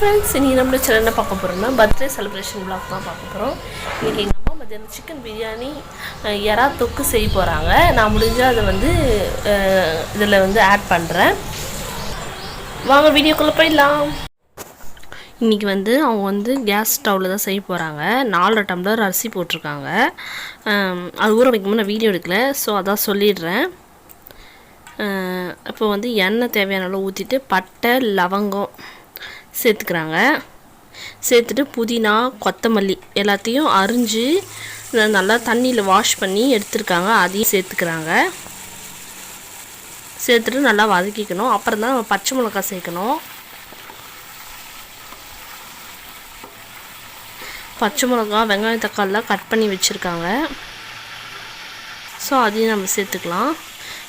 Friends, இன்றைக்கி நம்மளோட channel என்ன பார்க்க போகிறோம்னா பர்த்டே செலிப்ரேஷன் vlog தான் பார்க்க போகிறோம். இன்றைக்கி எங்கள் அம்மா மத்தியானம் சிக்கன் பிரியாணி எறா தொக்கு செய்ய போகிறாங்க. நான் முடிஞ்சால் அதை வந்து இதில் வந்து ஆட் பண்ணுறேன். வாங்க வீடியோக்குள்ளே போயிடலாம். இன்றைக்கி வந்து அவங்க வந்து கேஸ் ஸ்டவ்வில் தான் செய்ய போகிறாங்க. 4 டம்ளர் அரிசி போட்டிருக்காங்க. அது ஊற வைக்கும்போது நான் வீடியோ எடுக்கல, ஸோ அதான் சொல்லிடுறேன். இப்போ வந்து எண்ணெய் தேவையான அளவு ஊற்றிட்டு பட்டை லவங்கம் சேர்த்துக்கிறாங்க. சேர்த்துட்டு புதினா கொத்தமல்லி எல்லாத்தையும் அரிஞ்சு நல்லா தண்ணியில் வாஷ் பண்ணி எடுத்துருக்காங்க. அதையும் சேர்த்துக்கிறாங்க. சேர்த்துட்டு நல்லா வதக்கிக்கணும். அப்புறம் தான் நம்ம பச்சை மிளகாய் சேர்க்கணும். பச்சை மிளகாய் வெங்காயம் தக்காளிலாம் கட் பண்ணி வச்சுருக்காங்க. ஸோ அதையும் நம்ம சேர்த்துக்கலாம்.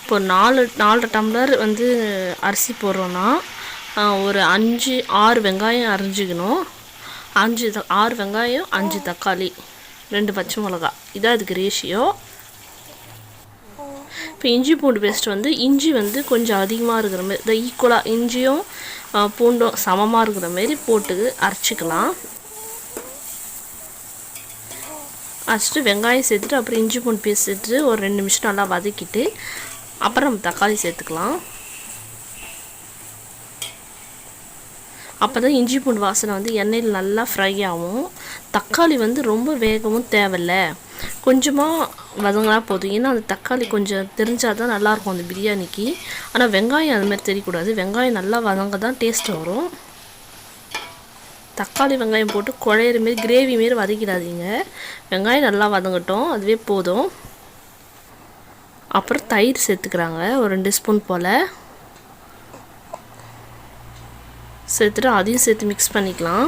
இப்போ 4 டம்ளர் வந்து அரிசி போடுறோன்னா ஒரு 5-6 வெங்காயம் அரிஞ்சிக்கணும். 6 வெங்காயம் 5 தக்காளி 2 பச்சை மிளகா, இதான் இதுக்கு ரேஷியோ. இப்போ இஞ்சி பூண்டு பேஸ்ட் வந்து இஞ்சி வந்து கொஞ்சம் அதிகமாக இருக்கிற மாதிரி, இந்த ஈக்குவலாக இஞ்சியும் பூண்டும் சமமாக இருக்கிற மாரி போட்டு அரைச்சிக்கலாம். அரைச்சிட்டு வெங்காயம் சேர்த்துட்டு அப்புறம் இஞ்சி பூண்டு பேஸ்ட் சேர்த்துட்டு ஒரு 2 நிமிஷம் நல்லா வதக்கிட்டு அப்புறம் நம்ம தக்காளி சேர்த்துக்கலாம். அப்போ தான் இஞ்சி பூண்டு வாசனை வந்து எண்ணெயில் நல்லா ஃப்ரை ஆகும். தக்காளி வந்து ரொம்ப வேகமும் தேவையில்லை, கொஞ்சமாக வதங்கினா போதும். ஏன்னா அந்த தக்காளி கொஞ்சம் தெரிஞ்சால் தான் நல்லாயிருக்கும் அந்த பிரியாணிக்கு. ஆனால் வெங்காயம் அது மாதிரி தெரியக்கூடாது. வெங்காயம் நல்லா வதங்க தான் டேஸ்ட் வரும். தக்காளி வெங்காயம் போட்டு குழையிற மாரி கிரேவி மாரி வதக்கிடாதீங்க. வெங்காயம் நல்லா வதங்கட்டும், அதுவே போதும். அப்புறம் தயிர் சேர்த்துக்கிறாங்க, ஒரு 2 ஸ்பூன் போல் சேர்த்துட்டு அதையும் சேர்த்து மிக்ஸ் பண்ணிக்கலாம்.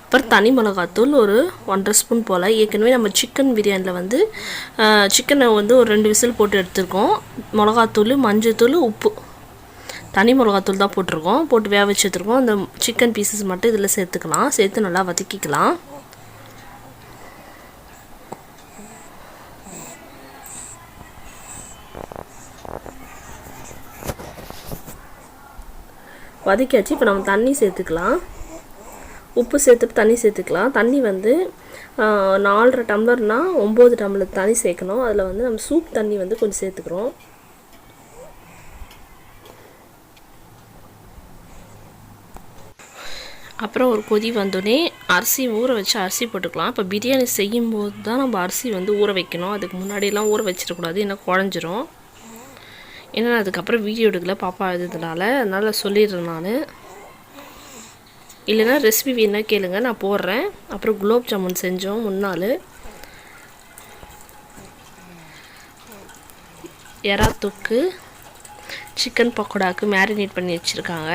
அப்புறம் தனி மிளகாத்தூள் ஒரு 1.5 ஸ்பூன் போல். ஏற்கனவே நம்ம சிக்கன் பிரியாணியில் வந்து சிக்கனை வந்து ஒரு 2 விசில் போட்டு எடுத்துருக்கோம். மிளகாத்தூள் மஞ்சத்தூள் உப்பு தனி மிளகாத்தூள் தான் போட்டிருக்கோம். போட்டு வேக வச்சு எடுத்துருக்கோம். அந்த சிக்கன் பீசஸ் மட்டும் இதில் சேர்த்துக்கலாம். சேர்த்து நல்லா வதக்கிக்கலாம். வதக்கியாச்சு. இப்போ நம்ம தண்ணி சேர்த்துக்கலாம். உப்பு சேர்த்துட்டு தண்ணி சேர்த்துக்கலாம். தண்ணி வந்து 4.5 டம்ளர்னால் 9 டம்ளர் தண்ணி சேர்க்கணும். அதில் வந்து நம்ம சூப் தண்ணி வந்து கொஞ்சம் சேர்த்துக்கிறோம். அப்புறம் ஒரு கொதி வந்தோடனே அரிசி ஊற வச்சு அரிசி போட்டுக்கலாம். இப்போ பிரியாணி செய்யும்போது தான் நம்ம அரிசி வந்து ஊற வைக்கணும். அதுக்கு முன்னாடியெல்லாம் ஊற வச்சிடக்கூடாது, ஏன்னா குழஞ்சிரும். ஏன்னா அதுக்கப்புறம் வீடியோ எடுக்கல பாப்பா இதனால, அதனால் சொல்லிடுறேன் நான். இல்லைன்னா ரெசிபி வேணா கேளுங்க, நான் போடுறேன். அப்புறம் குலோப் ஜாமுன் செஞ்சோம் முன்னாள். எறா தொக்கு சிக்கன் பக்கோடாவுக்கு மேரினேட் பண்ணி வச்சுருக்காங்க.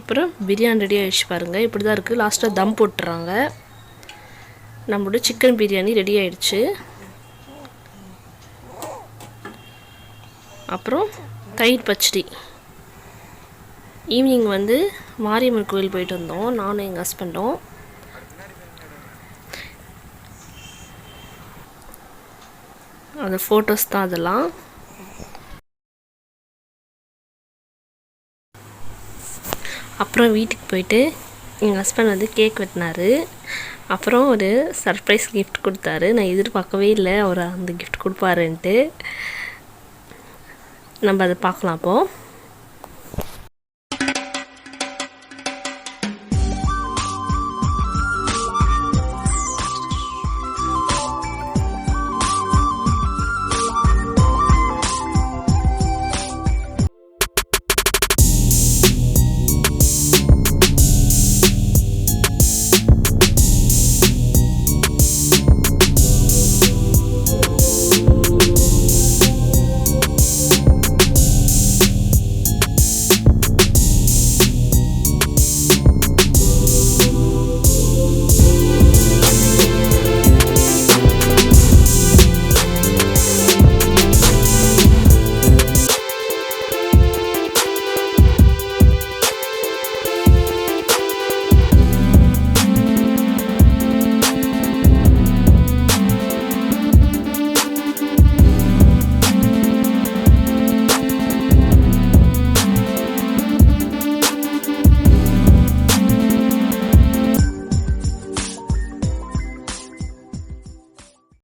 அப்புறம் பிரியாணி ரெடி ஆகிடுச்சு பாருங்கள். இப்படி தான் இருக்குது. லாஸ்ட்டாக தம் போட்டுறாங்க. நம்மளோட சிக்கன் பிரியாணி ரெடி ஆகிடுச்சு. அப்புறம் தயிர் பச்சடி. ஈவினிங் வந்து மாரியம்மன் கோயில் போயிட்டு வந்தோம், நானும் எங்கள் ஹஸ்பண்டும். அந்த ஃபோட்டோஸ் தான் அதெல்லாம். அப்புறம் வீட்டுக்கு போயிட்டு எங்கள் ஹஸ்பண்ட் வந்து கேக் வெட்டினார். அப்புறம் ஒரு சர்ப்ரைஸ் கிஃப்ட் கொடுத்தாரு. நான் எதிர்பார்க்கவே இல்லை அவர் அந்த கிஃப்ட் கொடுப்பாருன்ட்டு. நம்ம அதை பார்க்கலாம் அப்போது.